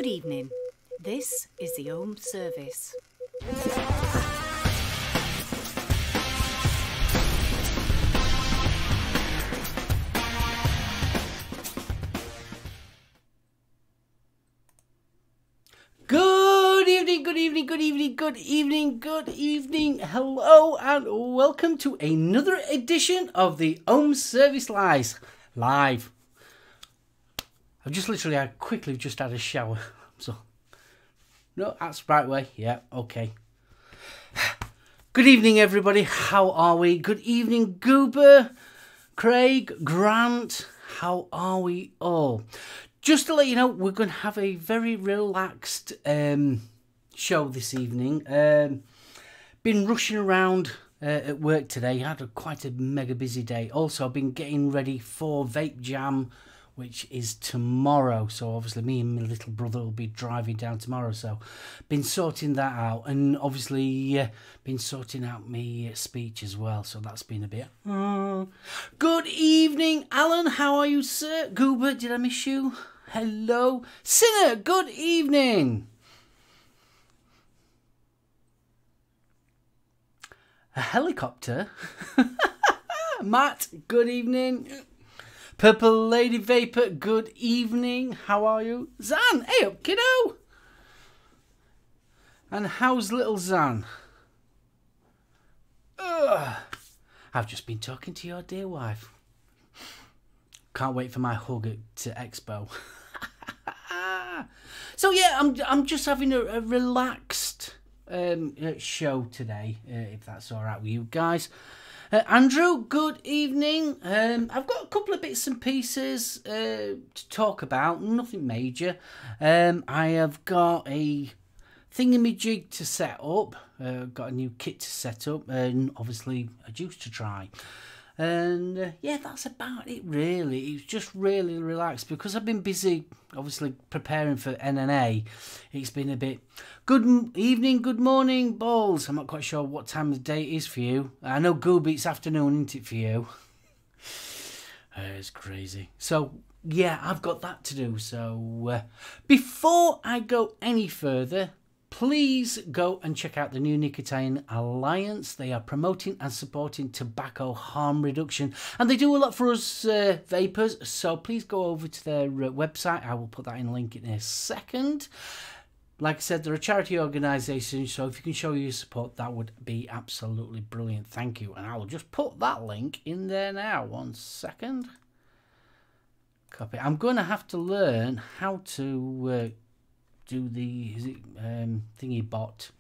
Good evening. This is the Ohm Service. Good evening, good evening, good evening, good evening, good evening. Hello and welcome to another edition of the Ohm Service Live. I've just literally quickly just had a shower. So, no, that's the right way. Yeah, okay. Good evening, everybody. How are we? Good evening, Goober, Craig, Grant. How are we all? Just to let you know, we're going to have a very relaxed show this evening. Been rushing around at work today. Had quite a mega busy day. Also, I've been getting ready for Vape Jam, which is tomorrow. So obviously me and my little brother will be driving down tomorrow. So been sorting that out, and obviously been sorting out my speech as well. So that's been a bit. Good evening, Alan. How are you, sir? Goober, did I miss you? Hello. Sinner, good evening. A helicopter. Matt, good evening. Purple Lady Vapor, good evening. How are you? Zan, hey up, kiddo. And how's little Zan? Ugh. I've just been talking to your dear wife. Can't wait for my hug at Expo. So yeah, I'm just having a relaxed show today, if that's all right with you guys. Andrew, good evening. I've got a couple of bits and pieces to talk about, nothing major. I have got a thingamajig to set up, got a new kit to set up, and obviously a juice to try. And yeah, that's about it really. It's just really relaxed because I've been busy obviously preparing for NNA. It's been a bit. Good evening, good morning, balls. I'm not quite sure what time of the day it is for you. I know Gooby, it's afternoon, isn't it, for you? It's crazy. So yeah, I've got that to do. So before I go any further, please go and check out the New Nicotine Alliance. They are promoting and supporting tobacco harm reduction, and they do a lot for us vapors, so please go over to their website. I will put that in a link in a second. Like I said, they're a charity organisation, so if you can show your support, that would be absolutely brilliant. Thank you. And I will just put that link in there now. 1 second. Copy. I'm going to have to learn how to do the thingy bot.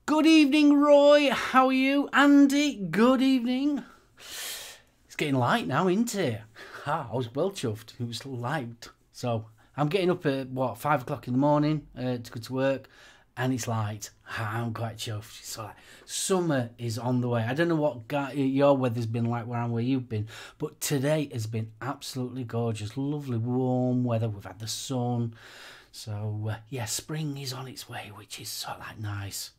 Good evening, Roy. How are you? Andy, good evening. It's getting light now, isn't it? I was well chuffed. It was light. So I'm getting up at what, 5 o'clock in the morning to go to work, and it's light. I'm quite chuffed. So like, summer is on the way. I don't know what your weather's been like where you've been, but today has been absolutely gorgeous. Lovely warm weather. We've had the sun. So yeah, spring is on its way, which is so like nice.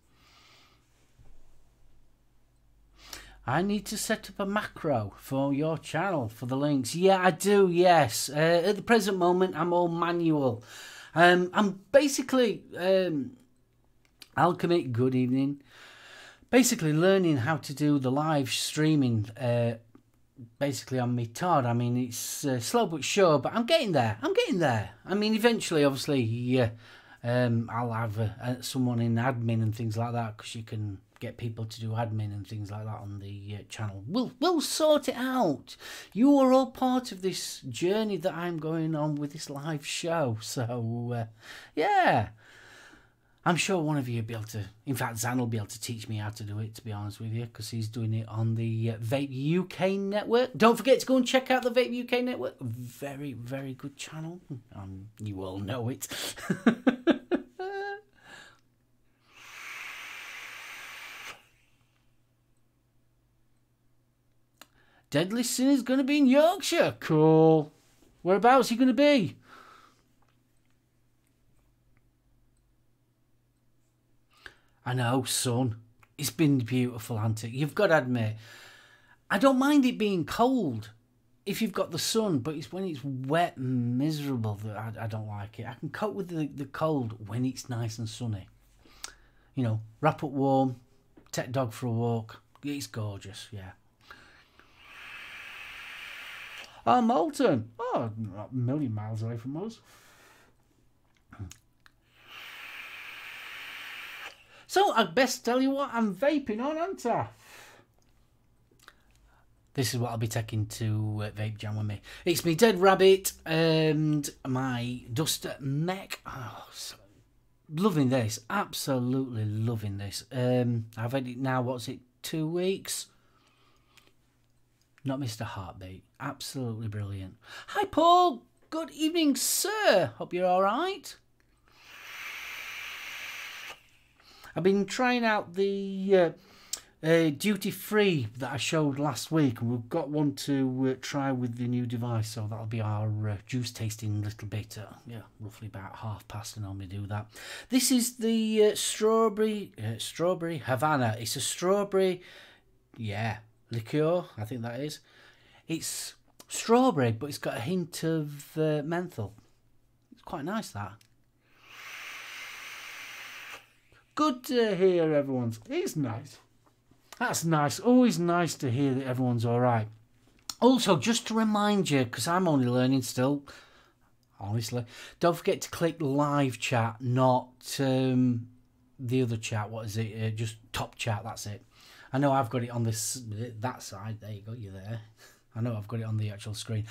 I need to set up a macro for your channel for the links. Yeah, I do. Yes. At the present moment, I'm all manual. I'm basically Alchemy. Good evening. Basically learning how to do the live streaming. Basically on my Todd. I mean, it's slow but sure, but I'm getting there. I'm getting there. I mean, eventually, obviously, yeah, I'll have someone in admin and things like that, because you can get people to do admin and things like that on the channel. We'll sort it out. You are all part of this journey that I'm going on with this live show. So yeah. I'm sure one of you will be able to, in fact, Zan will be able to teach me how to do it, to be honest with you, because he's doing it on the Vape UK network. Don't forget to go and check out the Vape UK network. Very, very good channel. You all know it. Deadly Sin is going to be in Yorkshire. Cool. Whereabouts are you going to be? I know, son. It's been beautiful, hasn't it? You've got to admit, I don't mind it being cold. if you've got the sun, but it's when it's wet and miserable that I don't like it. I can cope with the cold when it's nice and sunny. You know, wrap up warm, take dog for a walk. It's gorgeous, yeah. Oh, Moulton. Oh, not a million miles away from us. So, I'd best tell you what I'm vaping on, aren't I? This is what I'll be taking to Vape Jam with me. It's me Dead Rabbit and my Duster Mech. Oh, loving this. Absolutely loving this. I've had it now, what's it, 2 weeks? Not missed a heartbeat. Absolutely brilliant. Hi, Paul. Good evening, sir. Hope you're all right. I've been trying out the duty free that I showed last week, and we've got one to try with the new device, so that'll be our juice tasting little bit. Yeah, roughly about past, I normally do that. This is the strawberry Havana. It's a strawberry, yeah, liqueur, I think that is. It's strawberry, but it's got a hint of menthol. It's quite nice, that. Good to hear everyone's. It's nice. That's nice. Always nice to hear that everyone's all right. Also, just to remind you, because I'm only learning still, honestly, don't forget to click live chat, not the other chat. What is it? Just top chat. That's it. I know I've got it on that side. There you go. You're there. I know I've got it on the actual screen.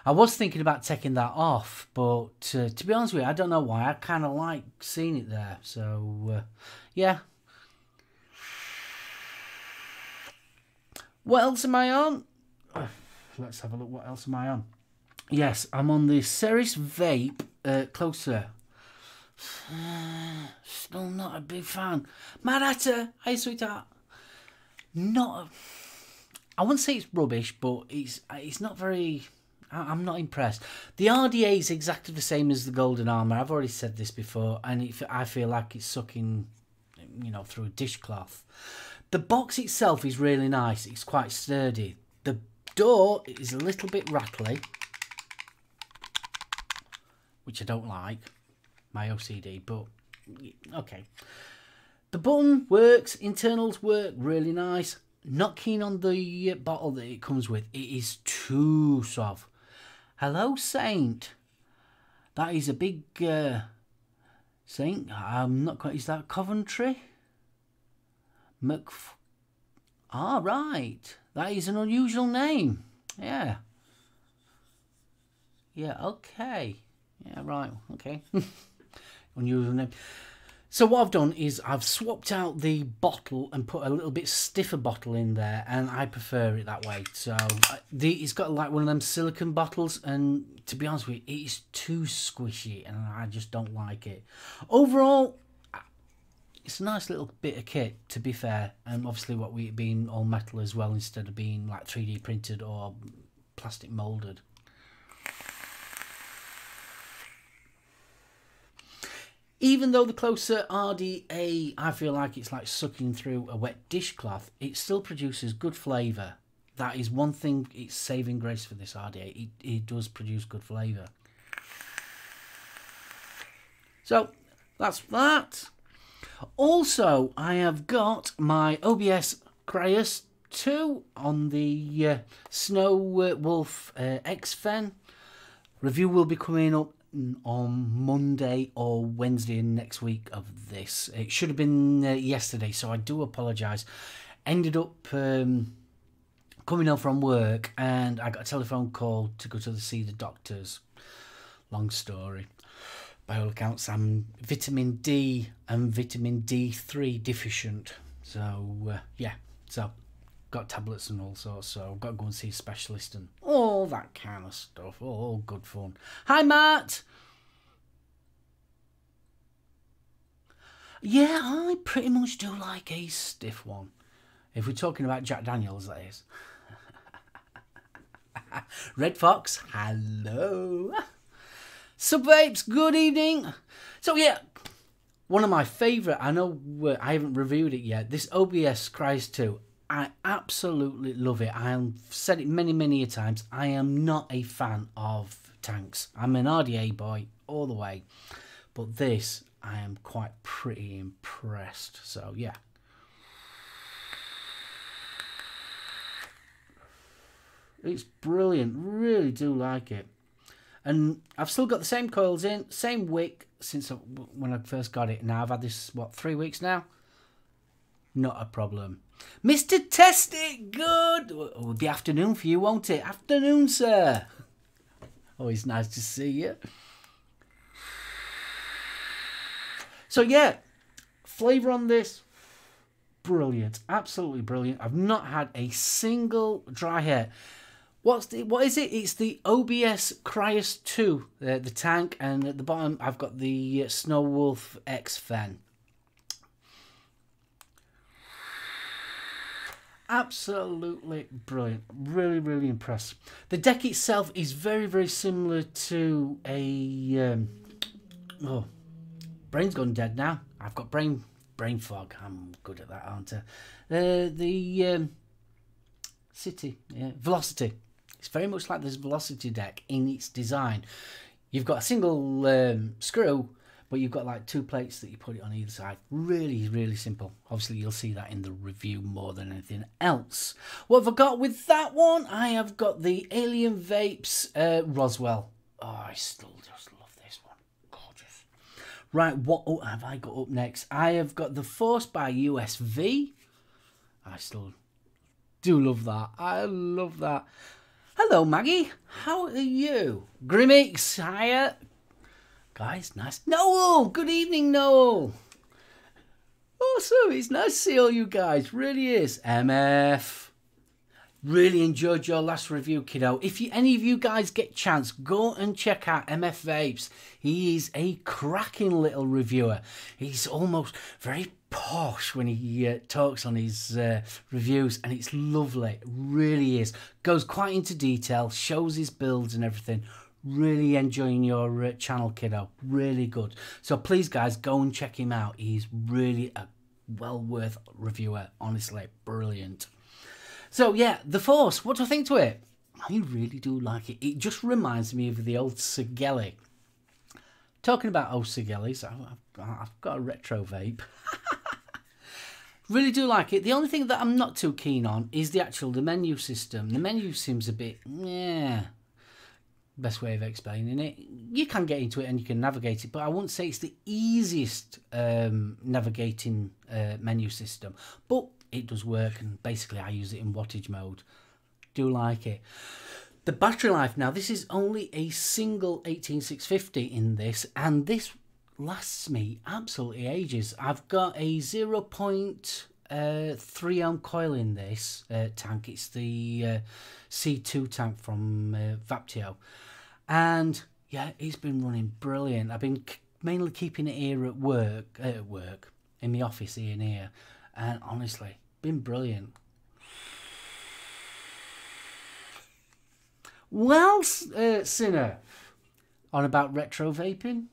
I was thinking about taking that off, but to be honest with you, I don't know why. I kind of like seeing it there. So, yeah. What else am I on? Let's have a look. What else am I on? Yes, I'm on the Ceres Vape Closer. Still not a big fan. Mad Hatter, hey sweetheart. Not. I wouldn't say it's rubbish, but it's not very. I'm not impressed. The RDA is exactly the same as the Golden Armour. I've already said this before, and I feel like it's sucking, you know, through a dishcloth. The box itself is really nice. It's quite sturdy. The door is a little bit rattly, which I don't like. My OCD, but okay. The button works. Internals work really nice. Not keen on the bottle that it comes with. It is too soft. Hello, Saint. That is a big Saint. I'm not quite. Is that Coventry? Right. That is an unusual name. Yeah. Yeah. Okay. Yeah. Right. Okay. Unusual name. So what I've done is I've swapped out the bottle and put a little bit stiffer bottle in there, and I prefer it that way. So it's got like one of them silicone bottles, and to be honest with you, it's too squishy, and I just don't like it. Overall, it's a nice little bit of kit, to be fair, and obviously what we being all metal as well instead of being like 3D printed or plastic moulded. Even though the Closer RDA, I feel like it's like sucking through a wet dishcloth, it still produces good flavour. That is one thing, it's saving grace for this RDA. It does produce good flavour. So, that's that. Also, I have got my OBS Cryus 2 on the Snow Wolf X-Fen. Review will be coming up on Monday or Wednesday next week of this. It should have been yesterday, so I do apologise. Ended up coming home from work and I got a telephone call to go to see the doctors. Long story. By all accounts, I'm vitamin D and vitamin D3 deficient. So, yeah. So, got tablets and all sorts, so I've got to go and see a specialist and all that kind of stuff. All good fun. Hi, Matt! Yeah, I pretty much do like a stiff one. If we're talking about Jack Daniels, that is. Red Fox, hello! Subvapes, good evening! So, yeah, one of my favourite, I know I haven't reviewed it yet, this OBS Cryus 2. I absolutely love it. I've said it many a times. I am not a fan of tanks. I'm an RDA boy all the way. But this, I am quite pretty impressed. So, yeah. It's brilliant. Really do like it. And I've still got the same coils in, same wick since when I first got it. Now I've had this, what, 3 weeks now? Not a problem. Mr. Test It, good. It'll be afternoon for you, won't it? Afternoon, sir. Always nice to see you. So yeah, flavour on this, brilliant, absolutely brilliant. I've not had a single dry hair. What is it? It's the OBS Cryos 2, the tank, and at the bottom I've got the Snow Wolf X fan. Absolutely brilliant. Really impressed. The deck itself is very similar to a oh, brain's gone dead now. I've got brain fog. I'm good at that, aren't I? The City, yeah, Velocity. It's very much like this Velocity deck in its design. You've got a single screw, but you've got like 2 plates that you put it on either side. Really simple. Obviously, you'll see that in the review more than anything else. What have I got with that one? I have got the Alien Vapes Roswell. Oh, I still just love this one. Gorgeous. Right, what have I got up next? I have got the Force by USV. I still do love that. I love that. Hello, Maggie. How are you? Grimmix, hiya. Guys, nice. Noel, good evening, Noel. Awesome, it's nice to see all you guys. Really is. MF. Really enjoyed your last review, kiddo. If any of you guys get a chance, go and check out MF Vapes. He is a cracking little reviewer. He's almost very posh when he talks on his reviews, and it's lovely. It really is. Goes quite into detail, shows his builds and everything. Really enjoying your channel, kiddo. Really good. So please, guys, go and check him out. He's really a well worth reviewer. Honestly, brilliant. So yeah, the Force, what do I think to it? I really do like it. It just reminds me of the old Sigelli. Talking about old Sigellis, I've got a retro vape. Really do like it. The only thing that I'm not too keen on is the menu system. The menu seems a bit, yeah, best way of explaining it. You can get into it and you can navigate it, but I wouldn't say it's the easiest navigating menu system. But it does work, and basically I use it in wattage mode. Do like it. The battery life now, this is only a single 18650 in this, and this lasts me absolutely ages. I've got a 0.3 ohm coil in this tank. It's the C2 tank from Vaptio, and yeah, it's been running brilliant. I've been mainly keeping it here at work, in the office here, and honestly, been brilliant. Well, Sinner, on about retro vaping.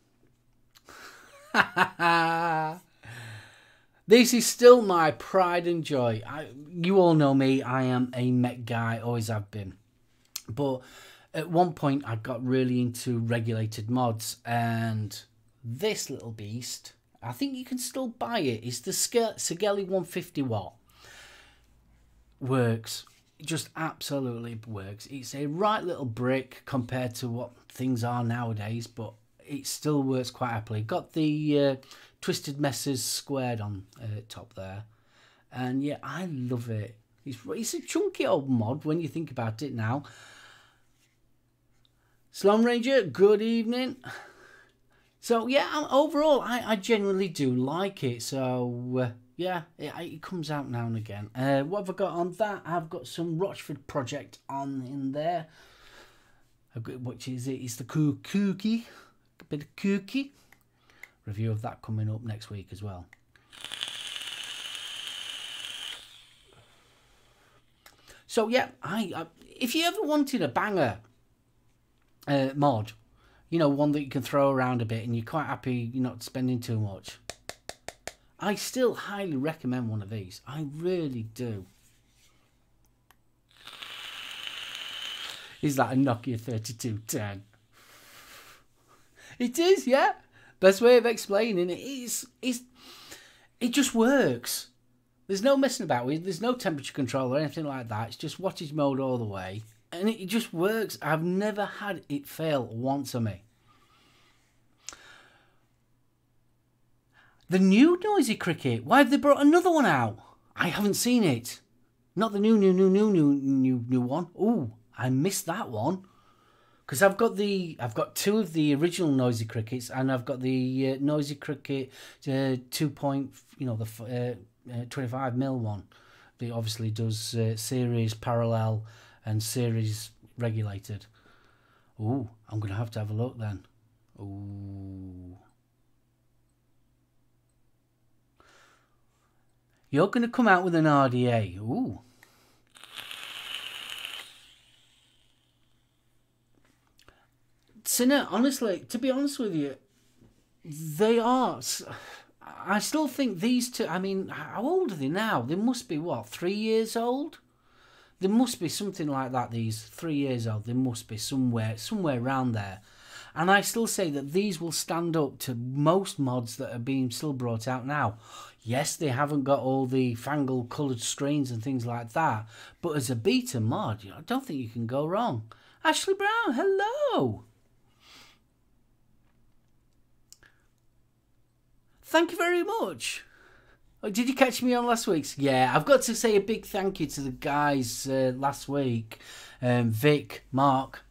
This is still my pride and joy. You all know me, I am a mech guy, always have been. But at one point I got really into regulated mods, and this little beast, I think you can still buy it. It's the Sigelli 150 watt. Works. It just absolutely works. It's a right little brick compared to what things are nowadays, but it still works quite happily. Got the Twisted Messers squared on top there, and yeah, I love it. It's a chunky old mod when you think about it now. Slum Ranger, good evening. So yeah, overall, I genuinely do like it. So yeah, it comes out now and again. What have I got on that? I've got some Rochford Project on in there. I've got, which is it? It's the Kooky. A bit of Kooky. Review of that coming up next week as well. So yeah, if you ever wanted a banger mod, you know, one that you can throw around a bit and you're quite happy you're not spending too much, I still highly recommend one of these. I really do. Is that a Nokia 3210? It is, yeah. Best way of explaining it is it just works. There's no messing about with it. There's no temperature control or anything like that. It's just wattage mode all the way. And it just works. I've never had it fail once on me. The new Noisy Cricket. Why have they brought another one out? I haven't seen it. Not the new one. Ooh, I missed that one. Because I've got two of the original Noisy Crickets, and I've got the Noisy Cricket 25mm one. That obviously does series parallel and series regulated. Ooh, I'm gonna have to have a look then. Ooh. You're going to come out with an RDA. Ooh. Sinner, honestly, to be honest with you, they are. I still think these two, I mean, how old are they now? They must be, what, 3 years old? There must be something like that, these 3 years old. They must be somewhere around there. And I still say that these will stand up to most mods that are being still brought out now. Yes, they haven't got all the fangled coloured screens and things like that. But as a beta mod, I don't think you can go wrong. Ashley Brown, hello. Thank you very much. Oh, did you catch me on last week's? Yeah, I've got to say a big thank you to the guys last week. Vic, Mark,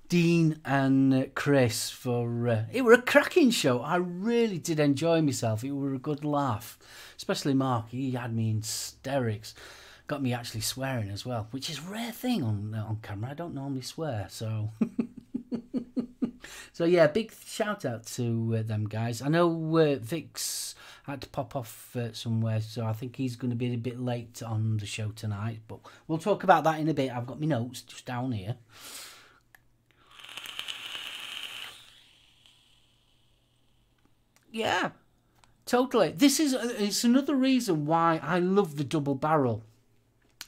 Dean and Chris for it were a cracking show. I really did enjoy myself. It were a good laugh, especially Mark. He had me in hysterics, got me actually swearing as well, which is a rare thing on camera. I don't normally swear, so so yeah, big shout out to them guys. I know Vic's had to pop off somewhere, so I think he's going to be a bit late on the show tonight, but we'll talk about that in a bit. I've got my notes just down here. Yeah, totally. It's another reason why I love the double barrel.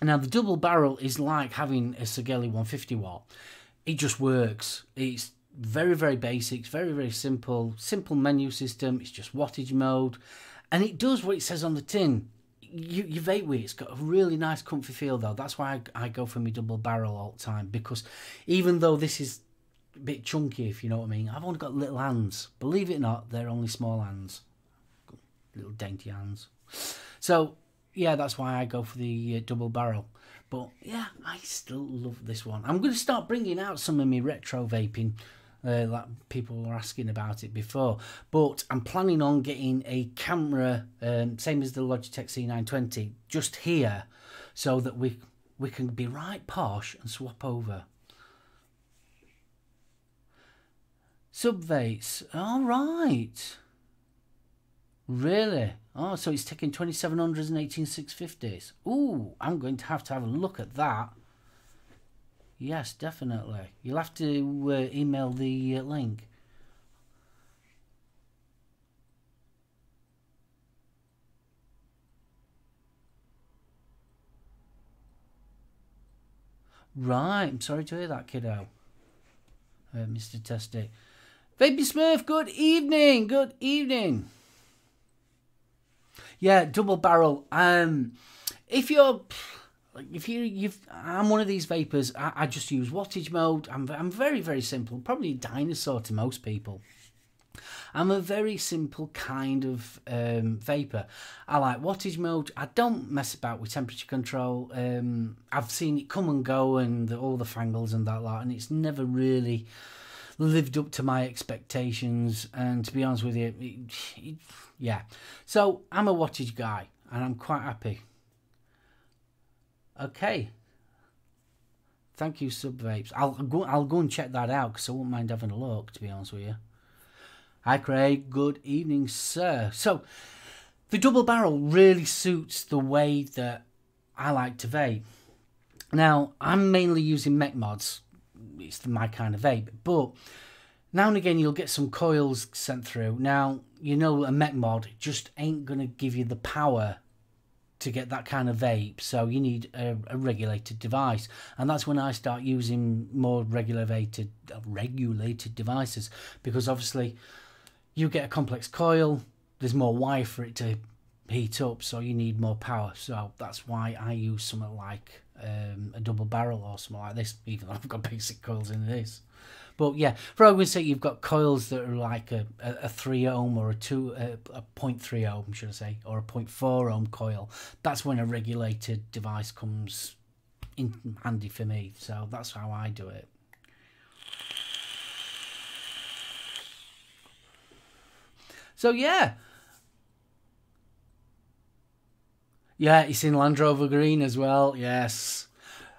Now, the double barrel is like having a Sageli 150 watt. It just works. It's very, very basic. It's very, very simple. Simple menu system. It's just wattage mode. And it does what it says on the tin. You vape with it. It's got a really nice comfy feel, though. That's why I go for my double barrel all the time. Because even though this is a bit chunky, if you know what I mean, I've only got little hands. Believe it or not, they're only small hands. Little dainty hands. So yeah, that's why I go for the double barrel. But yeah, I still love this one. I'm going to start bringing out some of my retro vaping, like people were asking about it before. But I'm planning on getting a camera, same as the Logitech C920, just here, so that we can be right posh and swap over. Subvates, all right. Really? Oh, so it's taking 2700s and 18650s. Ooh, I'm going to have a look at that. Yes, definitely. You'll have to email the link. Right, I'm sorry to hear that, kiddo. Mr. Testy. Baby Smurf, good evening. Good evening. Yeah, double barrel. I'm one of these vapors. I just use wattage mode. I'm very, very simple. Probably a dinosaur to most people. I'm a very simple kind of vapor. I like wattage mode. I don't mess about with temperature control. I've seen it come and go and all the fangles and that lot, and it's never really lived up to my expectations. And to be honest with you, yeah. So I'm a wattage guy, and I'm quite happy. Okay. Thank you, Subvapes. I'll go and check that out, because I wouldn't mind having a look, to be honest with you. Hi, Craig. Good evening, sir. So the double barrel really suits the way that I like to vape. Now, I'm mainly using mech mods. It's my kind of vape, but now and again you'll get some coils sent through. Now, you know, a mech mod just ain't gonna give you the power to get that kind of vape, so you need a regulated device, and that's when I start using more regulated devices, because obviously you get a complex coil, there's more wire for it to heat up, so you need more power. So that's why I use something like a double barrel or something like this, even though I've got basic coils in this. But yeah, for argument's sake, you've got coils that are like a 3 ohm or a 0.3 ohm, should I say, or a 0.4 ohm coil. That's when a regulated device comes in handy for me. So that's how I do it. So yeah. Yeah, it's in Land Rover Green as well, yes.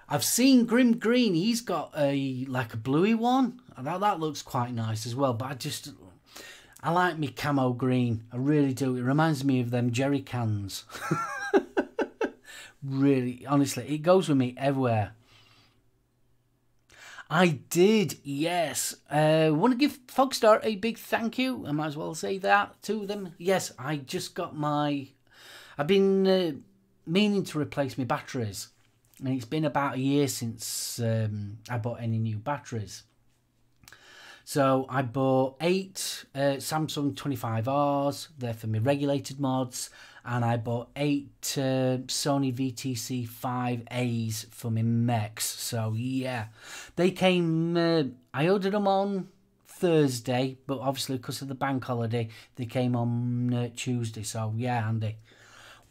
I've seen Grim Green, he's got a bluey one. That looks quite nice as well, but I like me camo green. I really do. It reminds me of them jerry cans. Really, honestly, it goes with me everywhere. I did, yes. Want to give Fogstar a big thank you. I might as well say that to them. Yes, I just got I've been meaning to replace my batteries. And it's been about a year since I bought any new batteries. So I bought 8 Samsung 25Rs, they're for my regulated mods, and I bought 8 Sony VTC 5As for my mechs. So yeah, they came, I ordered them on Thursday, but obviously because of the bank holiday, they came on Tuesday. So yeah, Andy,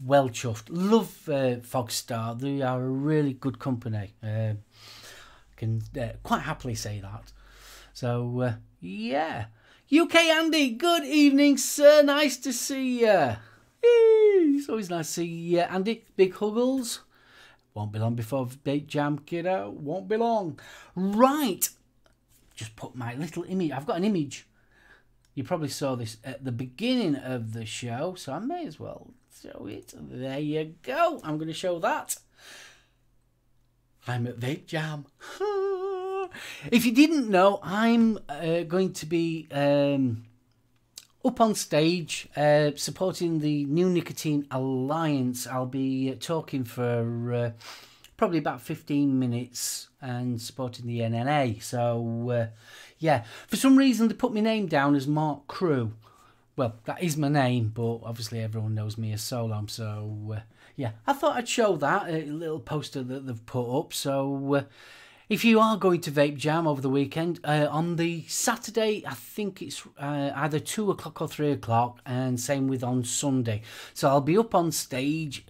well chuffed. Love Fogstar. They are a really good company. Can quite happily say that. So yeah, UK Andy, good evening, sir. Nice to see you. It's always nice to see you, Andy. Big huggles. Won't be long before Vape Jam, kiddo. Won't be long. Right. Just put my little image. I've got an image. You probably saw this at the beginning of the show, so I may as well show it. There you go. I'm going to show that. I'm at Vape Jam. If you didn't know, I'm going to be up on stage supporting the New Nicotine Alliance. I'll be talking for probably about 15 minutes and supporting the NNA. So, yeah, for some reason they put my name down as Mark Crew. Well, that is my name, but obviously everyone knows me as SoulOhm. So, yeah, I thought I'd show that, a little poster that they've put up. So, if you are going to Vape Jam over the weekend, on the Saturday, I think it's either 2 o'clock or 3 o'clock, and same with on Sunday. So I'll be up on stage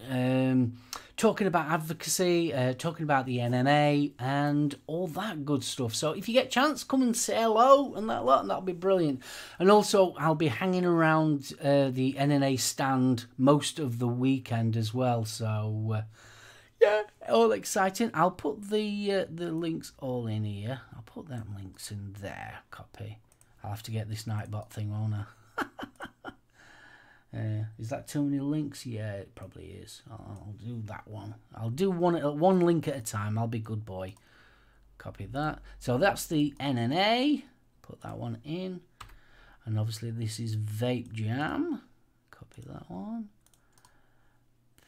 talking about advocacy, talking about the NNA, and all that good stuff. So if you get a chance, come and say hello and that lot, and that'll be brilliant. And also, I'll be hanging around the NNA stand most of the weekend as well. So yeah, all exciting. I'll put the links all in here. I'll put them links in there. Copy. I'll have to get this Nightbot thing, won't I? Is that too many links? Yeah, it probably is. I'll do that one. I'll do one link at a time. I'll be good boy. Copy that. So that's the NNA. Put that one in. And obviously this is Vape Jam. Copy that one.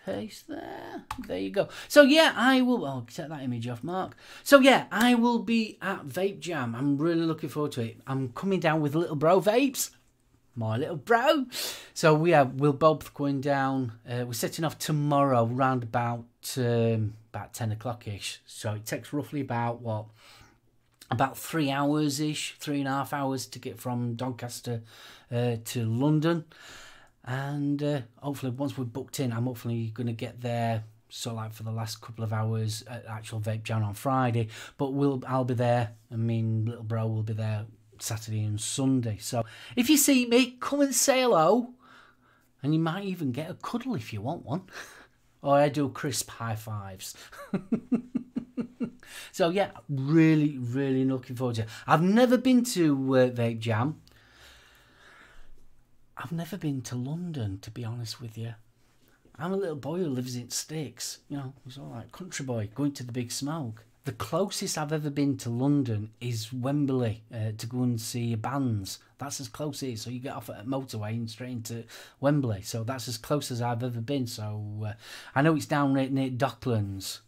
Paste there. There you go. So yeah, I will. I'll set that image off, Mark. So yeah, I will be at Vape Jam. I'm really looking forward to it. I'm coming down with Little Bro Vapes. My little bro. So we're both going down. We're setting off tomorrow round about 10 o'clock ish. So it takes roughly about 3 hours ish, 3.5 hours to get from Doncaster to London. And hopefully once we're booked in, I'm hopefully going to get there so like for the last couple of hours at actual Vape Jam on Friday. But I'll be there. I mean, little bro will be there Saturday and Sunday. So if you see me, come and say hello, and you might even get a cuddle if you want one. Or I do crisp high fives. So yeah, really, really looking forward to it. I've never been to Vape Jam. I've never been to London, to be honest with you. I'm a little boy who lives in sticks. You know, he's all like country boy, going to the big smoke. The closest I've ever been to London is Wembley to go and see bands. That's as close it is. So you get off at a motorway and straight into Wembley. So that's as close as I've ever been. So I know it's down near Docklands.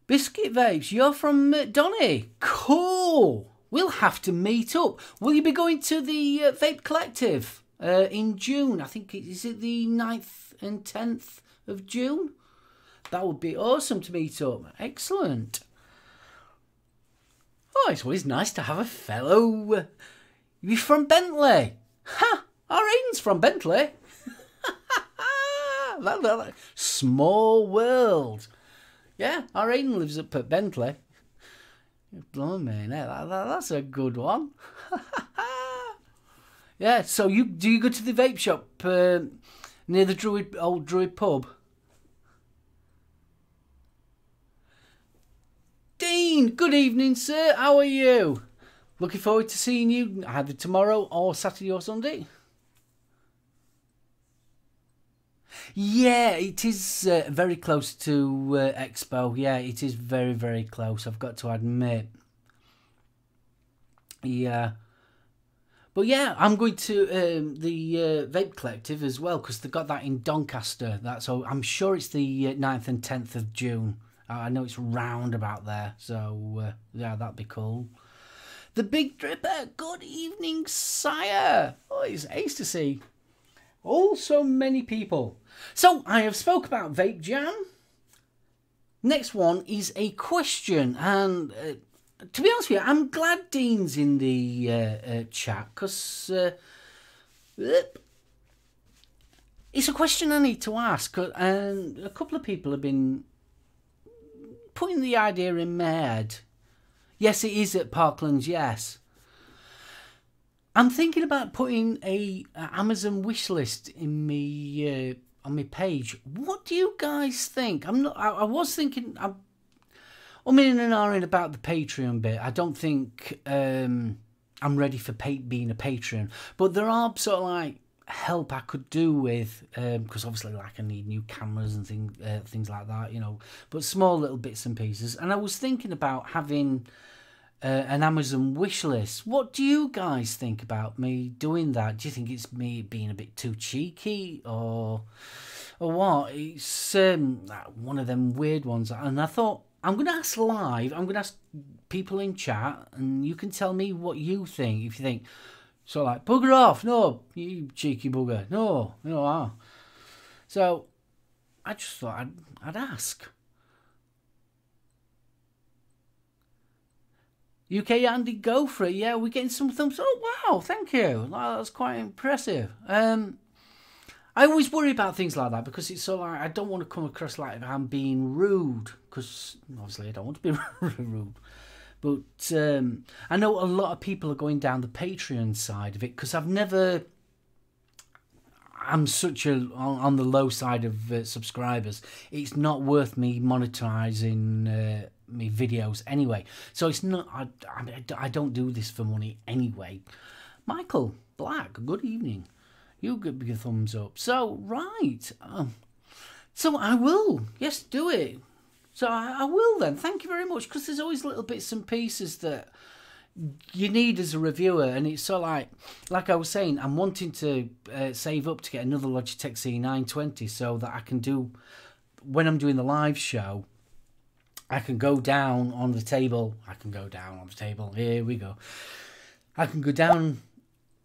Biscuit Vapes, you're from Donny. Cool. We'll have to meet up. Will you be going to the Vape Collective in June? I think is it the 9th and 10th of June? That would be awesome to meet up. Excellent. Oh, it's always nice to have a fellow. You're from Bentley. Ha! Our Aiden's from Bentley. Small world. Yeah, our Aiden lives up at Bentley. Blimey, that's a good one. Yeah, so do you go to the vape shop near the old Druid pub? Dean, good evening, sir. How are you? Looking forward to seeing you either tomorrow or Saturday or Sunday. Yeah, it is very close to Expo. Yeah, it is very, very close, I've got to admit. Yeah. But yeah, I'm going to the Vape Collective as well, because they've got that in Doncaster. So I'm sure it's the 9th and 10th of June. I know it's round about there. So yeah, that'd be cool. The Big Dripper, good evening, sire. Oh, it's ace to see. Oh, so many people. So I have spoke about Vape Jam. Next one is a question, and to be honest with you, I'm glad Dean's in the chat, because it's a question I need to ask, and a couple of people have been putting the idea in my head. Yes, it is at Parklands, yes. I'm thinking about putting a Amazon wish list in me on my page. What do you guys think? I was thinking. I'm in and ahhing about the Patreon bit. I don't think I'm ready for being a Patreon, but there are sort of like help I could do with, because obviously like I need new cameras and things like that, you know. But small little bits and pieces. And I was thinking about having an Amazon wish list. What do you guys think about me doing that? Do you think it's me being a bit too cheeky, or what? It's one of them weird ones. And I thought, I'm going to ask live. I'm going to ask people in chat, and you can tell me what you think. If you think, so like, bugger off. No, you cheeky bugger. No. So I just thought I'd ask. UK Andy, go for it. Yeah, we're getting some thumbs. Oh, wow, thank you. That's quite impressive. I always worry about things like that, because it's so like, I don't want to come across like I'm being rude, because obviously I don't want to be rude. But I know a lot of people are going down the Patreon side of it, because I'm such on the low side of subscribers. It's not worth me monetizing me videos anyway. So it's not. I don't do this for money anyway. Michael Black, good evening. You give me a thumbs up. So right. So I will. Yes, do it. So I will then. Thank you very much, because there's always little bits and pieces that you need as a reviewer, and it's so like I was saying, I'm wanting to save up to get another Logitech C920, so that I can do, when I'm doing the live show, I can go down on the table. Here we go. I can go down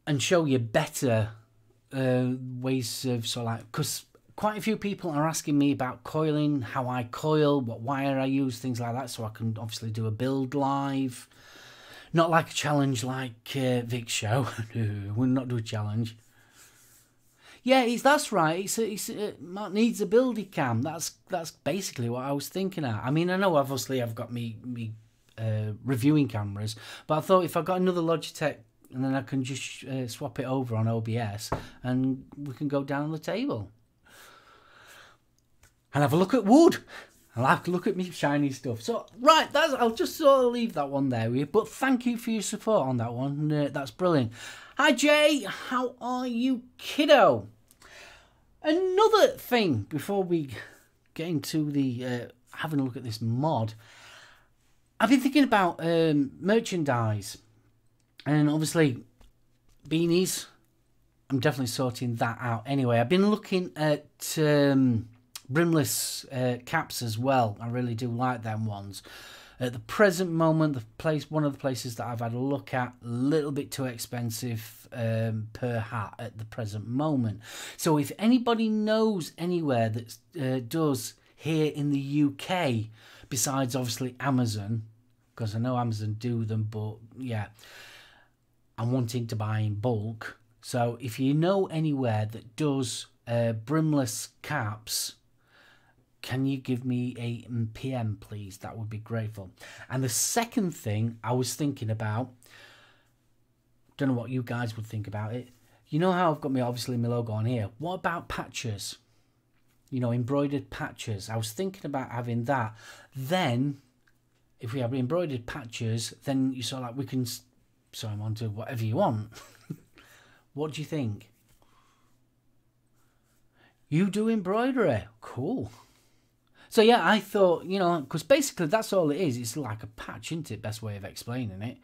and show you better ways of, so like, because quite a few people are asking me about coiling, how I coil, what wire I use, things like that, so I can obviously do a build live. Not like a challenge like Vic's show. We'll not do a challenge. Yeah, that's right. Mark needs a buildy cam. That's basically what I was thinking of. I mean, I know obviously I've got me reviewing cameras, but I thought if I got another Logitech, and then I can just swap it over on OBS, and we can go down on the table and have a look at wood. I'll have to look at me shiny stuff. So, right, I'll just sort of leave that one there with you. But thank you for your support on that one. That's brilliant. Hi, Jay. How are you, kiddo? Another thing before we get into the having a look at this mod, I've been thinking about merchandise, and obviously beanies. I'm definitely sorting that out. Anyway, I've been looking at brimless caps as well. I really do like them ones. At the present moment, one of the places that I've had a look at, a little bit too expensive per hat at the present moment. So if anybody knows anywhere that does here in the UK, besides obviously Amazon, because I know Amazon do them, but yeah, I'm wanting to buy in bulk. So if you know anywhere that does brimless caps, can you give me a PM, please? That would be grateful. And the second thing I was thinking about, don't know what you guys would think about it. You know how I've got obviously my logo on here. What about patches? You know, embroidered patches. I was thinking about having that. Then, if we have embroidered patches, then you sort of like we can sew them onto whatever you want. What do you think? You do embroidery? Cool. So yeah, I thought, you know, because basically that's all it is. It's like a patch, isn't it? Best way of explaining it.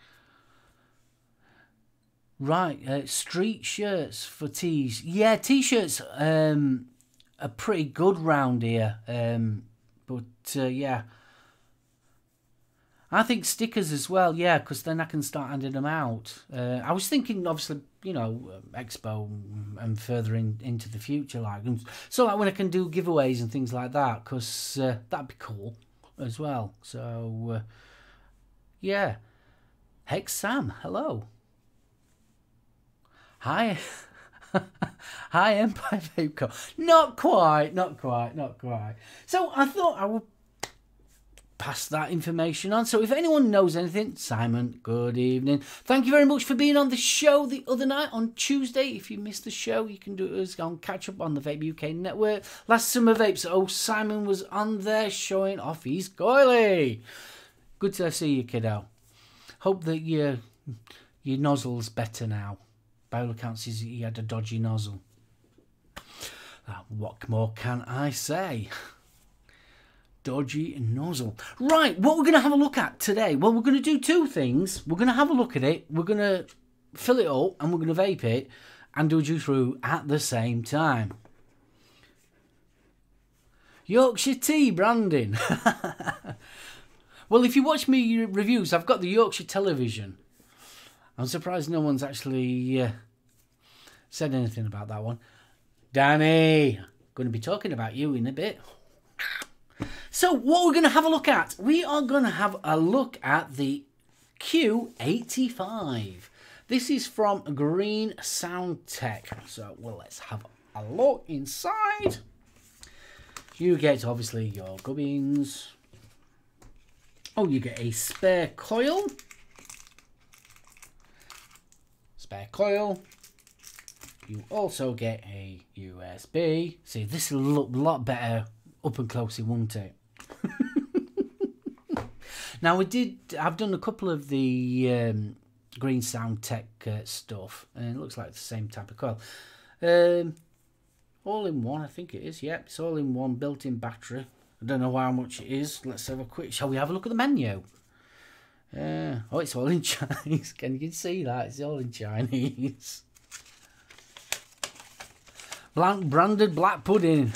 Right, street shirts for tees. Yeah, t-shirts are pretty good round here. Yeah. I think stickers as well, yeah, because then I can start handing them out. I was thinking, obviously, you know, Expo and further into the future, like, so like when I can do giveaways and things like that, because that'd be cool as well. So, yeah. Hex Sam, hello. Hi. Hi, Empire Vape Co. Not quite. So I thought I would pass that information on. So if anyone knows anything, Simon, good evening. Thank you very much for being on the show the other night on Tuesday. If you missed the show, you can do us on catch up on the Vape UK network. Last summer vapes. Oh, Simon was on there showing off his coily. Good to see you, kiddo. Hope that your nozzle's better now. By all accounts, he had a dodgy nozzle. What more can I say? Dodgy nozzle. Right, what we're going to have a look at today. Well, we're going to do two things. We're going to have a look at it. We're going to fill it up and we're going to vape it and do a juice through at the same time. Yorkshire tea branding. Well, if you watch me reviews, I've got the Yorkshire television. I'm surprised no one's actually said anything about that one. Danny, going to be talking about you in a bit. So what we're going to have a look at, we are going to have a look at the Q85. This is from Green Sound Tech. So, well, let's have a look inside. You get, obviously, your gubbins. Oh, you get a spare coil. Spare coil. You also get a USB. See, this will look a lot better up and close, won't it? Now I've done a couple of the Green Sound Tech stuff, and it looks like the same type of coil. All in one, I think it is. Yep, it's all in one, built-in battery. I don't know how much it is. Let's have a quick. Shall we have a look at the menu? Oh, it's all in Chinese. Can you see that? It's all in Chinese. Branded black pudding.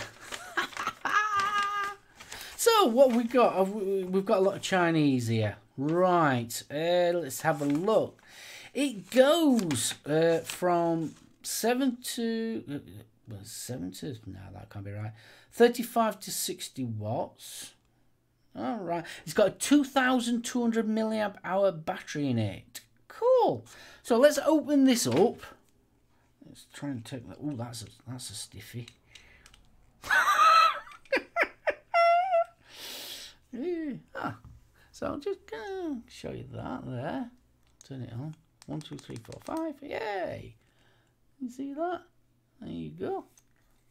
So what we got? We've got a lot of Chinese here. Right. Let's have a look. It goes from 7 to no, that can't be right. 35 to 60 watts. All right. It's got a 2,200 milliamp hour battery in it. Cool. So let's open this up. Let's try and take that. Oh, that's a stiffy. So I'll just show you that there. Turn it on. 1, 2, 3, 4, 5. Yay! You see that? There you go.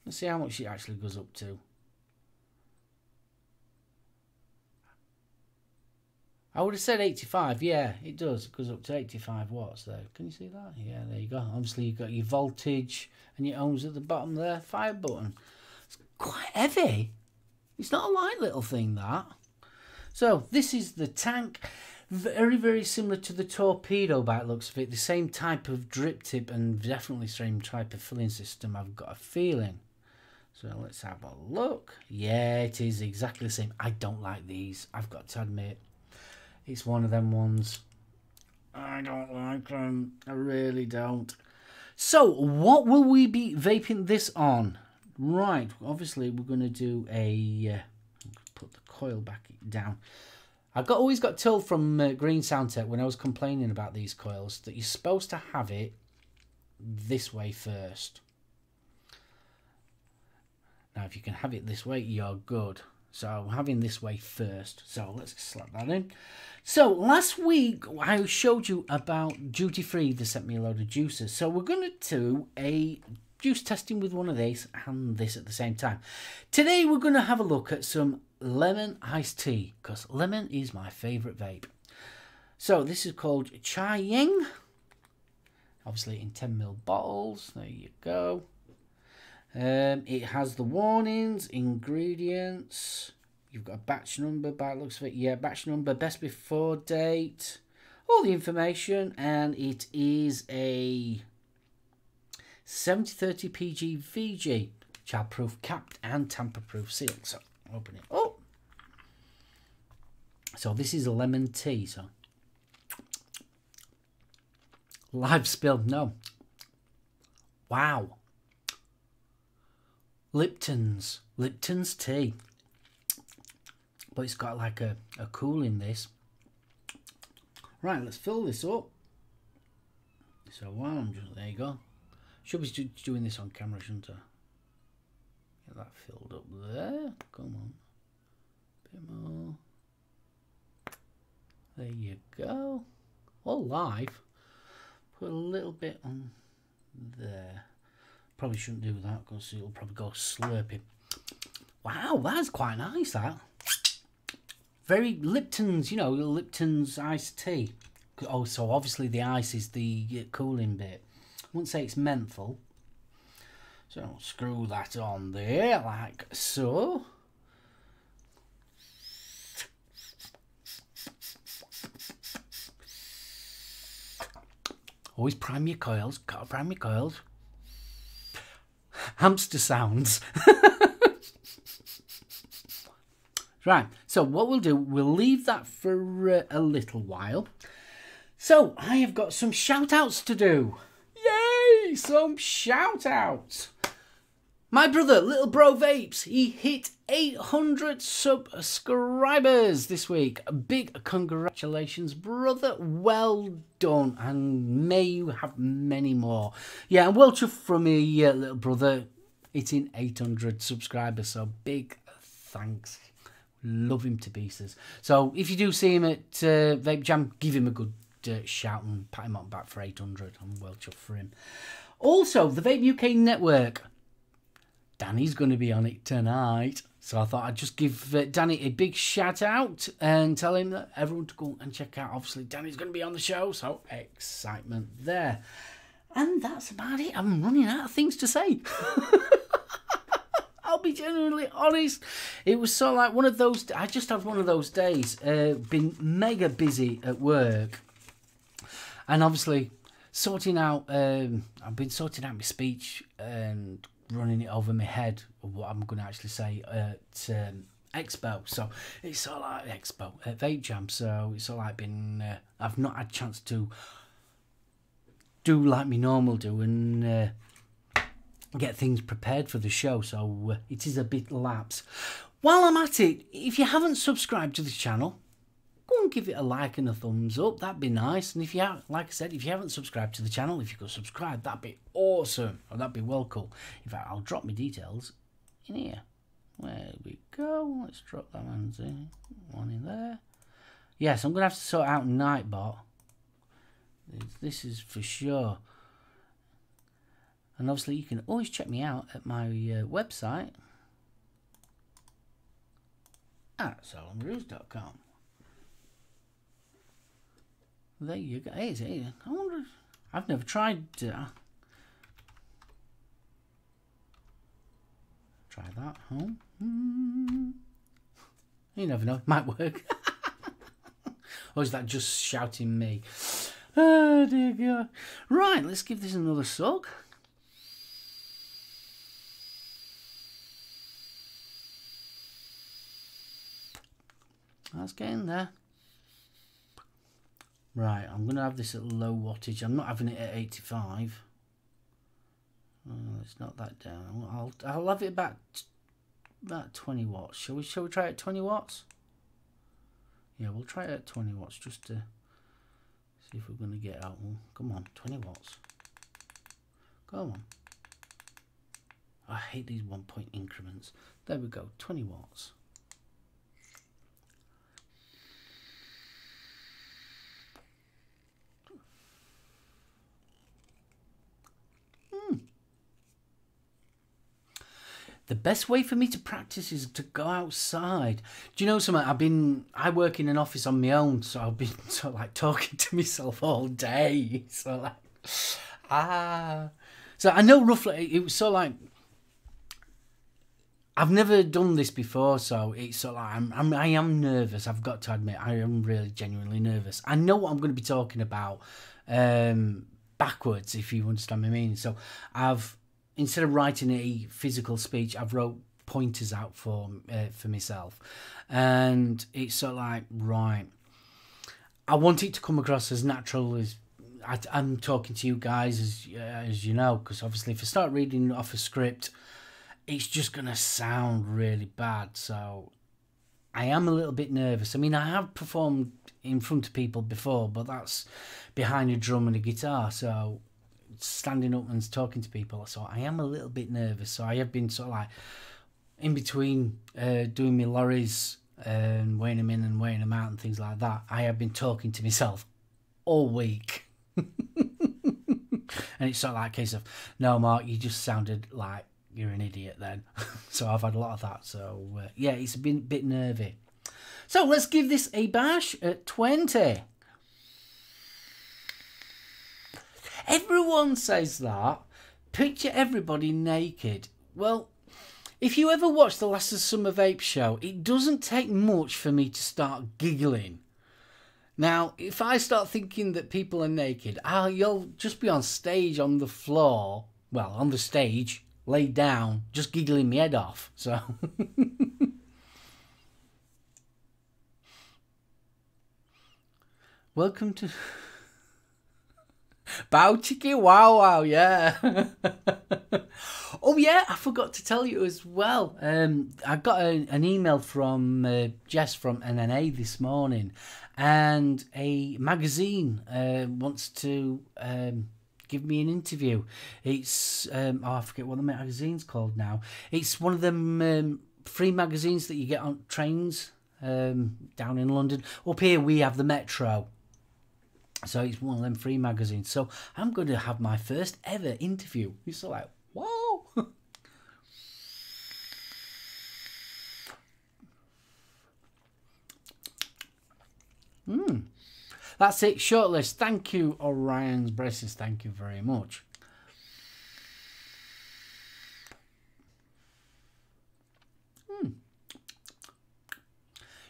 Let's see how much it actually goes up to. I would have said 85. Yeah, it does. It goes up to 85 watts there. Can you see that? Yeah, there you go. Obviously, you've got your voltage and your ohms at the bottom there. Fire button. It's quite heavy. It's not a light little thing, that. So this is the tank. Very, very similar to the Torpedo by the looks of it. The same type of drip tip and definitely same type of filling system, I've got a feeling. So let's have a look. Yeah, it is exactly the same. I don't like these, I've got to admit. It's one of them ones. I don't like them. I really don't. So what will we be vaping this on? Right, obviously we're going to do a... put the coil back down. Always got told from Green Sound Tech when I was complaining about these coils that you're supposed to have it this way first. Now if you can have it this way, you're good. So having this way first. So let's slap that in. So last week I showed you about Duty Free. They sent me a load of juices. So we're going to do a juice testing with one of these and this at the same time. Today we're going to have a look at some lemon iced tea, because lemon is my favourite vape. So this is called Chai Ying, obviously in 10ml bottles. There you go. It has the warnings, ingredients, you've got a batch number by the looks of it. Yeah, batch number, best before date, all the information, and it is a 7030 PG VG, child-proof, capped and tamper-proof seal. So open it up. So this is a lemon tea. So live spill, no. Wow. Lipton's tea. But it's got like a cool in this. Right, let's fill this up. So while I'm just, there you go. Should be doing this on camera, shouldn't I? Get that filled up there. Come on. A bit more. There you go. All live. Put a little bit on there. Probably shouldn't do that because it'll probably go slurping. Wow, that's quite nice, that. Very Lipton's, you know, Lipton's iced tea. Oh, so obviously the ice is the cooling bit. I wouldn't say it's menthol. So I'll screw that on there like so. Always prime your coils. Gotta prime your coils. Hamster sounds. Right, so what we'll do, we'll leave that for a little while. So I have got some shout outs to do. Yay, some shout outs. My brother, Little Bro Vapes, he hit 800 subscribers this week. Big congratulations, brother. Well done, and may you have many more. Yeah, and well chuffed from me, little brother, hitting 800 subscribers. So big thanks. Love him to pieces. So if you do see him at Vape Jam, give him a good shout and pat him on back for 800. I'm well chuffed for him. Also, the Vape UK network. Danny's going to be on it tonight. So I thought I'd just give Danny a big shout out and tell him that everyone to go and check out. Obviously, Danny's going to be on the show, so excitement there. And that's about it. I'm running out of things to say. I'll be genuinely honest. It was so like one of those, I just had one of those days. Been mega busy at work. And obviously, sorting out, I've been sorting out my speech and running it over my head of what I'm going to actually say at Expo. So it's all like Expo at Vape Jam. So it's all like been, I've not had a chance to do like me normal do and get things prepared for the show. So it is a bit lapse. While I'm at it, if you haven't subscribed to the channel, go and give it a like and a thumbs up. That'd be nice. And if you have, like I said, if you haven't subscribed to the channel, if you could subscribe, that'd be awesome. Or that'd be well cool. In fact, I'll drop my details in here. There we go. Let's drop that one in there. Yes, I'm going to have to sort out Nightbot. This is for sure. And obviously, you can always check me out at my website at SoulOhm.com. There you go. Hey, I wonder. I've never tried. Try that. Huh? You never know. It might work. Or is that just shouting me? Oh dear God. Right, let's give this another suck. That's getting there. Right, I'm going to have this at low wattage. I'm not having it at 85. Oh, it's not that down. I'll have it about 20 watts. Shall we try it at 20 watts? Yeah, we'll try it at 20 watts just to see if we're going to get out one. Come on, 20 watts. Come on. I hate these 1 point increments. There we go, 20 watts. The best way for me to practice is to go outside. Do you know something? I work in an office on my own, so I've been sort of like talking to myself all day. So like, So I know roughly, it was so like, I've never done this before, so it's sort of like, I am nervous. I've got to admit, I am really genuinely nervous. I know what I'm going to be talking about backwards, if you understand my meaning. So instead of writing a physical speech, I've wrote pointers out for myself, and it's sort of like, right, I want it to come across as natural as I'm talking to you guys, as you know, because obviously if I start reading off a script, it's just gonna sound really bad. So I am a little bit nervous. I mean, I have performed in front of people before, but that's behind a drum and a guitar, so standing up and talking to people, so I am a little bit nervous. So I have been sort of like in between doing my lorries and weighing them in and weighing them out and things like that. I have been talking to myself all week. And it's sort of like a case of, no Mark, you just sounded like you're an idiot then. So I've had a lot of that. So yeah, it's been a bit nervy. So let's give this a bash at 20. Everyone says that. Picture everybody naked. Well, if you ever watch the Last of Summer Vape show, it doesn't take much for me to start giggling. Now, if I start thinking that people are naked, you'll just be on stage on the floor, well, on the stage, laid down, just giggling my head off. So, welcome to Bow Chicky Wow Wow, yeah. Oh yeah, I forgot to tell you as well. I got an email from Jess from NNA this morning, and a magazine wants to give me an interview. It's I forget what the magazine's called now. It's one of them free magazines that you get on trains down in London. Up here we have the Metro. So it's one of them free magazines. So I'm going to have my first ever interview. It's so like, whoa. That's it. Shortlist. Thank you, Orion's Braces. Thank you very much.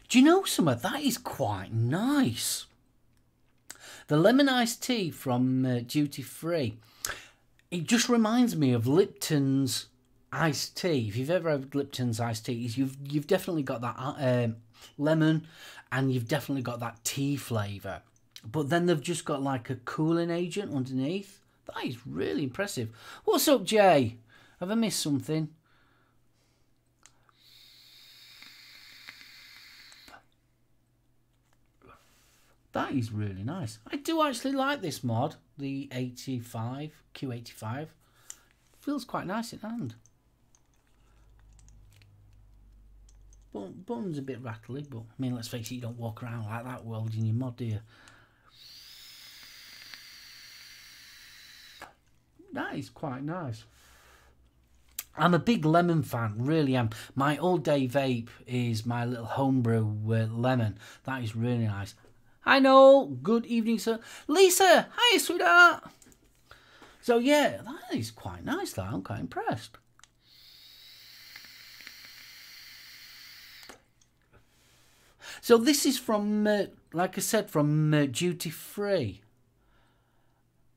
Do you know something? That is quite nice. The lemon iced tea from Duty Free. It just reminds me of Lipton's iced tea. If you've ever had Lipton's iced tea, you've definitely got that lemon, and you've definitely got that tea flavour. But then they've just got like a cooling agent underneath. That is really impressive. What's up, Jay? Have I missed something? That is really nice. I do actually like this mod, the 85, Q85. Feels quite nice in hand. Button's a bit rattly, but I mean, let's face it, you don't walk around like that welding your mod, do you? That is quite nice. I'm a big lemon fan, really am. My all day vape is my little homebrew lemon. That is really nice. I know. Good evening, sir. Lisa, hi, sweetheart. So yeah, that is quite nice. That I'm quite impressed. So this is from, like I said, from Duty Free.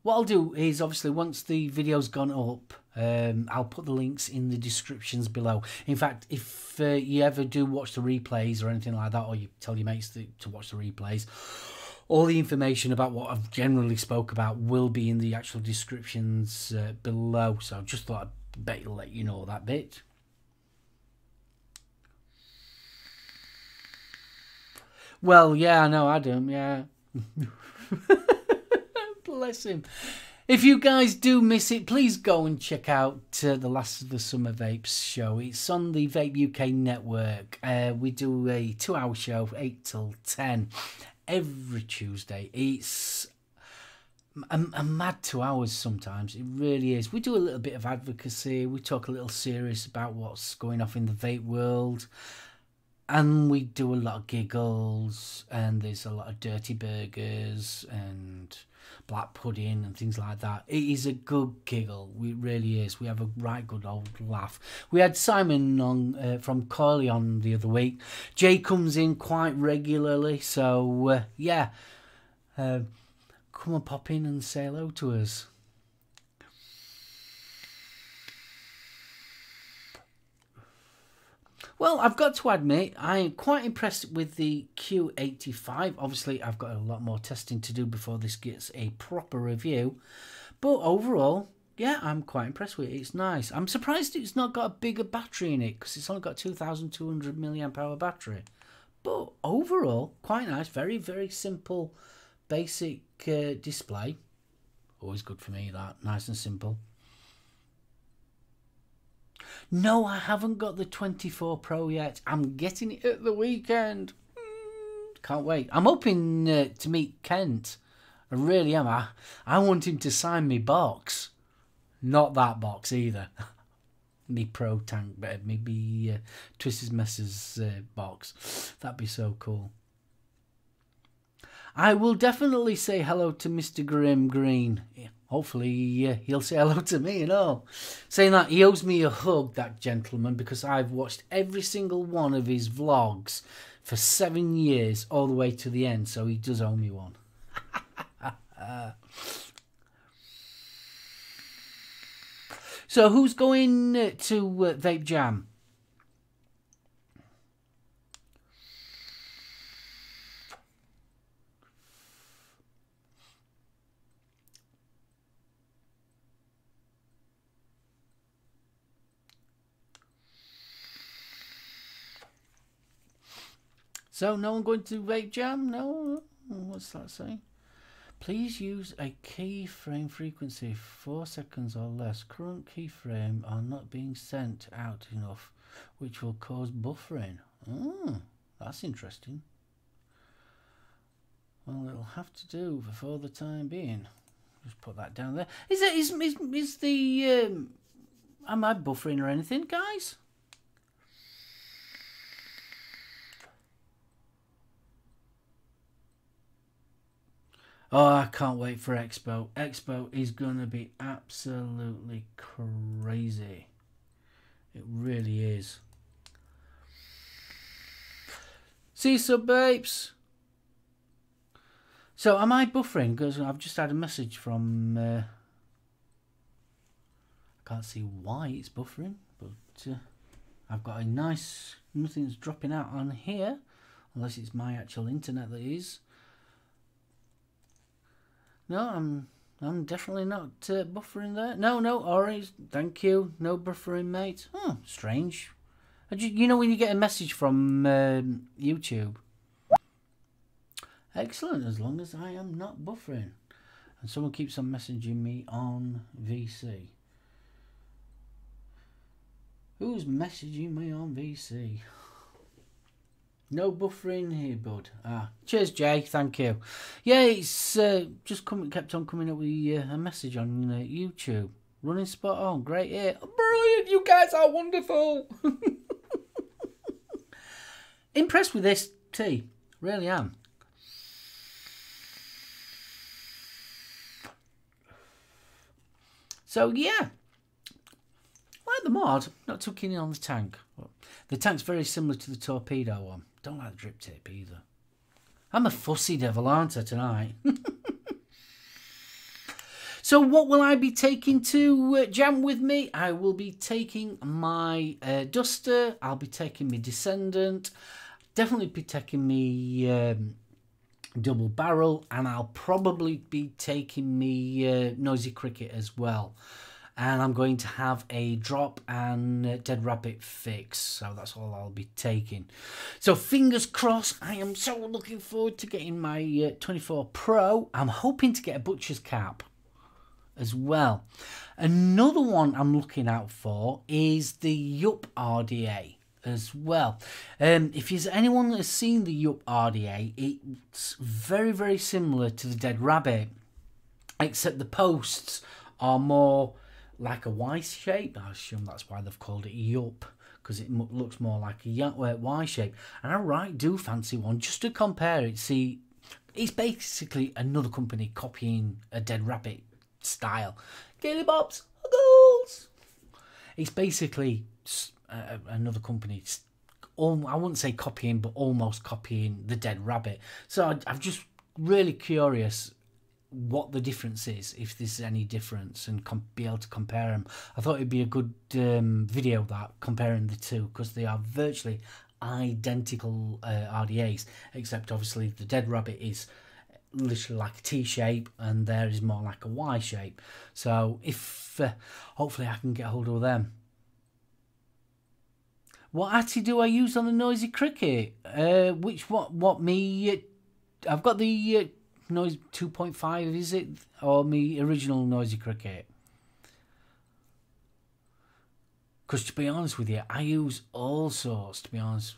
What I'll do is, obviously, once the video's gone up, I'll put the links in the descriptions below. In fact, if you ever do watch the replays or anything like that, or you tell your mates to watch the replays, all the information about what I've generally spoke about will be in the actual descriptions below. So I just thought I'd better let you know that bit. Well, yeah, I know Adam, yeah. Bless him. If you guys do miss it, please go and check out the Last of the Summer Vapes show. It's on the Vape UK network. We do a 2-hour show, 8 till 10, every Tuesday. It's a mad 2 hours sometimes. It really is. We do a little bit of advocacy. We talk a little serious about what's going off in the vape world. And we do a lot of giggles, and there's a lot of dirty burgers and black pudding and things like that. It is a good giggle. It really is. We have a right good old laugh. We had Simon on from Corley on the other week. Jay comes in quite regularly, so yeah, come and pop in and say hello to us. Well, I've got to admit, I'm quite impressed with the Q85. Obviously, I've got a lot more testing to do before this gets a proper review. But overall, yeah, I'm quite impressed with it. It's nice. I'm surprised it's not got a bigger battery in it, because it's only got 2,200 milliamp hour battery. But overall, quite nice. Very, very simple, basic display. Always good for me, that. Nice and simple. No, I haven't got the 24 Pro yet. I'm getting it at the weekend. Can't wait. I'm hoping to meet Kent. I really am. I want him to sign me box. Not that box either. Me Pro Tank, but maybe Twisted Messer's box. That'd be so cool. I will definitely say hello to Mr. Graham Green. Hopefully he'll say hello to me and all. Saying that, he owes me a hug, that gentleman, because I've watched every single one of his vlogs for 7 years all the way to the end, so he does owe me one. So who's going to Vape Jam? So, no one going to Vape Jam? No? What's that saying? Please use a keyframe frequency 4 seconds or less. Current keyframe are not being sent out enough, which will cause buffering. Oh, that's interesting. Well, it'll have to do for the time being. Just put that down there. Is the am I buffering or anything, guys? Oh, I can't wait for Expo. Expo is going to be absolutely crazy. It really is. See you, sub babes. So, am I buffering? Because I've just had a message from... I can't see why it's buffering, but I've got a nice... Nothing's dropping out on here, unless it's my actual internet that is. No, I'm definitely not buffering there. No, alright, thank you. No buffering, mate. Oh, strange. You know when you get a message from YouTube? Excellent, as long as I am not buffering. And someone keeps on messaging me on VC. Who's messaging me on VC? No buffering here, bud. Cheers, Jay. Thank you. Yeah, it's just kept on coming up with a message on YouTube. Running spot on. Great here. Brilliant. You guys are wonderful. Impressed with this tea. Really am. So, yeah. like the mod, not too keen on the tank. The tank's very similar to the torpedo one. Don't like the drip tip either. I'm a fussy devil, aren't I, tonight? So what will I be taking to jam with me? I will be taking my duster. I'll be taking my descendant. Definitely be taking me double barrel, and I'll probably be taking me noisy cricket as well. And I'm going to have a drop and dead rabbit fix, so that's all I'll be taking. So fingers crossed. I am so looking forward to getting my 24 Pro. I'm hoping to get a butcher's cap as well. Another one I'm looking out for is the Yup RDA as well. If there's anyone that has seen the Yup RDA, it's very, very similar to the Dead Rabbit, except the posts are more like a Y shape. I assume that's why they've called it Yup, because it looks more like a Y shape. And I do fancy one just to compare it. See, it's basically another company copying a Dead Rabbit style. Gaily Bobs, Giggles. It's basically another company. I wouldn't say copying, but almost copying the Dead Rabbit. So I'm just really curious what the difference is, if there's any difference, and be able to compare them. I thought it'd be a good video, that comparing the two, because they are virtually identical RDAs, except obviously the Dead Rabbit is literally like a T shape and there is more like a Y shape. So if hopefully I can get hold of them. What actually do I use on the noisy cricket? What me? I've got the noise 2.5, is it, or me original noisy cricket? Because to be honest with you, I use all sorts. To be honest,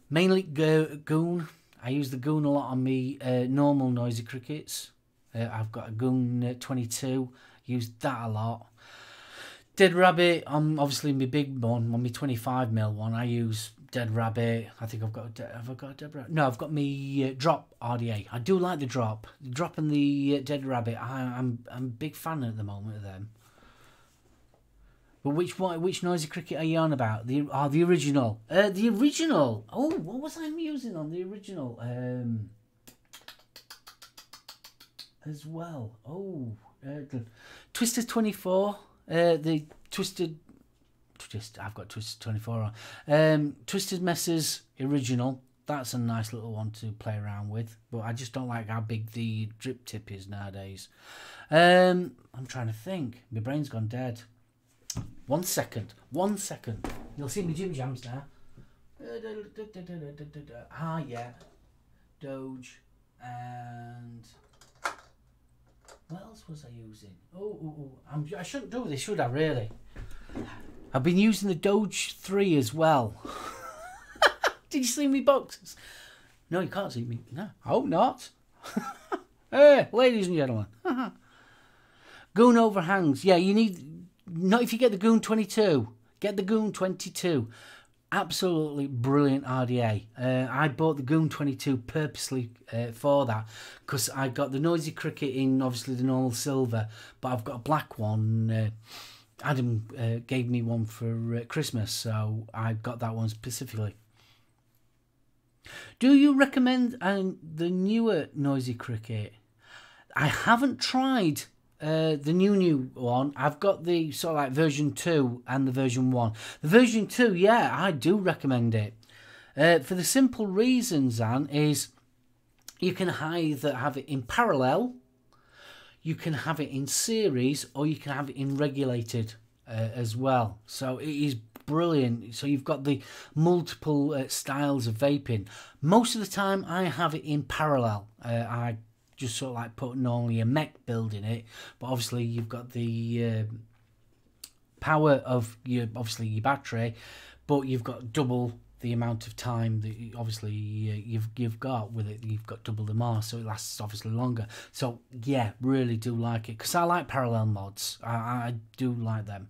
mainly Goon. I use the Goon a lot on me normal noisy crickets. I've got a Goon 22. Use that a lot. Dead Rabbit, obviously my big one, on my 25mm one, I use Dead Rabbit. I think have I got a Dead Rabbit? No, I've got me drop RDA. I do like the drop. The drop and the Dead Rabbit, I'm a big fan at the moment of them. But which noisy cricket are you on about? The original. The original. Oh, what was I using on the original? As well. Oh, Twisted 24. The Twisted. I've got Twisted 24 on. Twisted Messers original. That's a nice little one to play around with. But I just don't like how big the drip tip is nowadays. I'm trying to think. My brain's gone dead. 1 second. You'll see me Jim Jams now. Yeah. Doge. And what else was I using? I shouldn't do this, should I, really? I've been using the Doge 3 as well. Did you see me boxes? No, you can't see me. No, I hope not. Hey, ladies and gentlemen. Goon overhangs. Yeah, you need... Not if you get the Goon 22. Get the Goon 22. Absolutely brilliant RDA. I bought the Goon 22 purposely for that, because I got the noisy cricket in obviously the normal silver, but I've got a black one. Adam gave me one for Christmas, so I got that one specifically. Do you recommend the newer noisy cricket? I haven't tried the new one. I've got the sort of like version 2 and the version 1. The version 2, yeah, I do recommend it. For the simple reason, Zan, is you can either have it in parallel, you can have it in series, or you can have it in regulated as well. So it is brilliant. So you've got the multiple styles of vaping. Most of the time I have it in parallel. I just sort of like put normally a mech build in it, but obviously you've got the power of your battery, but you've got double the amount of time that obviously you've got with it. You've got double the mass, so it lasts obviously longer. So yeah, really do like it, because I like parallel mods. I do like them.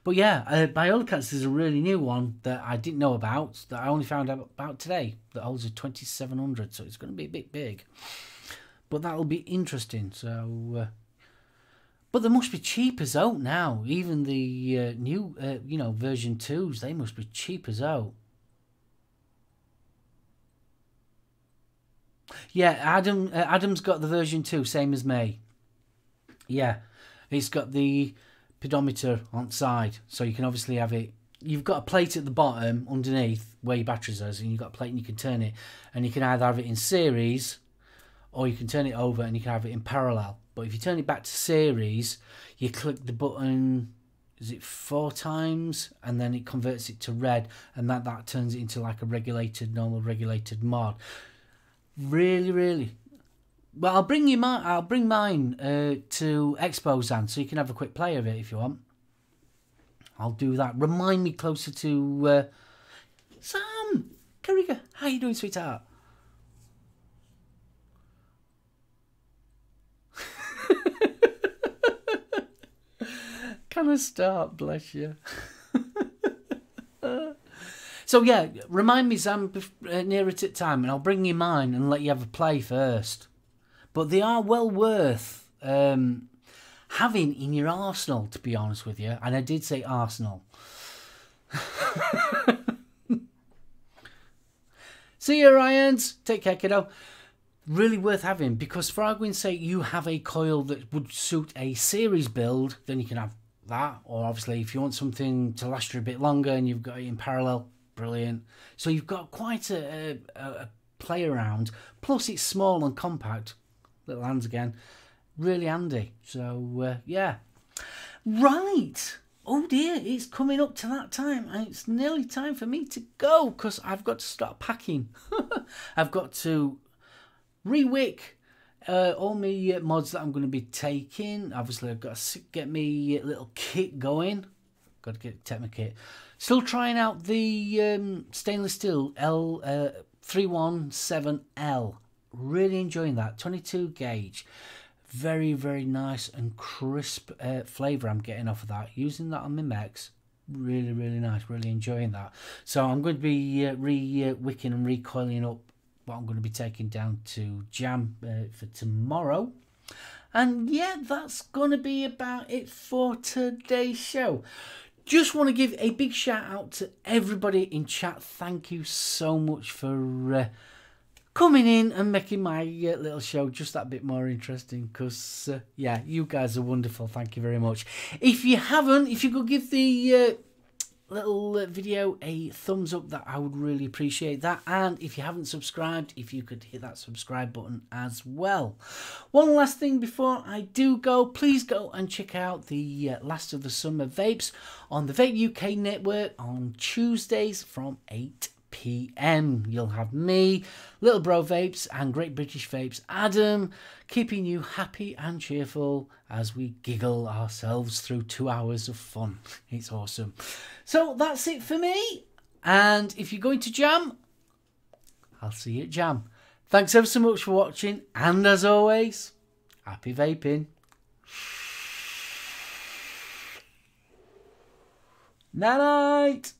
But yeah, by all accounts, there's a really new one that I didn't know about, that I only found out about today, that holds a 2700, so it's going to be a bit big. But that'll be interesting. So, But they must be cheap as out now. Even the new, version 2s, they must be cheap as out. Yeah, Adam's got the version 2, same as me. Yeah, it's got the pedometer on the side, so you can obviously have it. You've got a plate at the bottom underneath where your batteries are, and you've got a plate and you can turn it, and you can either have it in series or you can turn it over and you can have it in parallel. But if you turn it back to series, you click the button, is it 4 times, and then it converts it to red, and that turns it into like a normal regulated mod. Really, really. Well, I'll bring mine to Expo, Zan, so you can have a quick play of it if you want. I'll do that. Remind me closer to Sam Carriga. How you doing, sweetheart? Can I start? Bless you. So yeah, remind me, Sam, nearer to time, and I'll bring you mine and let you have a play first. But they are well worth having in your arsenal, to be honest with you. And I did say arsenal. See you, Ryans. Take care, kiddo. Really worth having, because for argument's sake, you have a coil that would suit a series build, then you can have that. Or obviously, if you want something to last you a bit longer and you've got it in parallel, brilliant. So you've got quite a play around. Plus, it's small and compact. Little hands again. Really handy. So, yeah. Right. Oh dear, it's coming up to that time. And it's nearly time for me to go, because I've got to start packing. I've got to re-wick all my mods that I'm going to be taking. Obviously, I've got to get me little kit going. Got to take my kit. Still trying out the stainless steel L317L. Really enjoying that. 22 gauge. Very, very nice and crisp flavour I'm getting off of that. Using that on my mechs. Really, really nice. Really enjoying that. So I'm going to be re-wicking and recoiling up what I'm going to be taking down to Jam for tomorrow. And yeah, that's going to be about it for today's show. Just want to give a big shout out to everybody in chat. Thank you so much for coming in and making my little show just that bit more interesting, because yeah, you guys are wonderful. Thank you very much. If you haven't, if you could give the little video a thumbs up, that I would really appreciate that. And if you haven't subscribed, if you could hit that subscribe button as well. One last thing before I do go, please go and check out the Last of the Summer Vapes on the Vape UK network on Tuesdays from 8 PM. You'll have me, Little Bro Vapes, and Great British Vapes Adam, keeping you happy and cheerful as we giggle ourselves through 2 hours of fun. It's awesome. So that's it for me. And if you're going to Jam, I'll see you at Jam. Thanks ever so much for watching. And as always, happy vaping. Night night.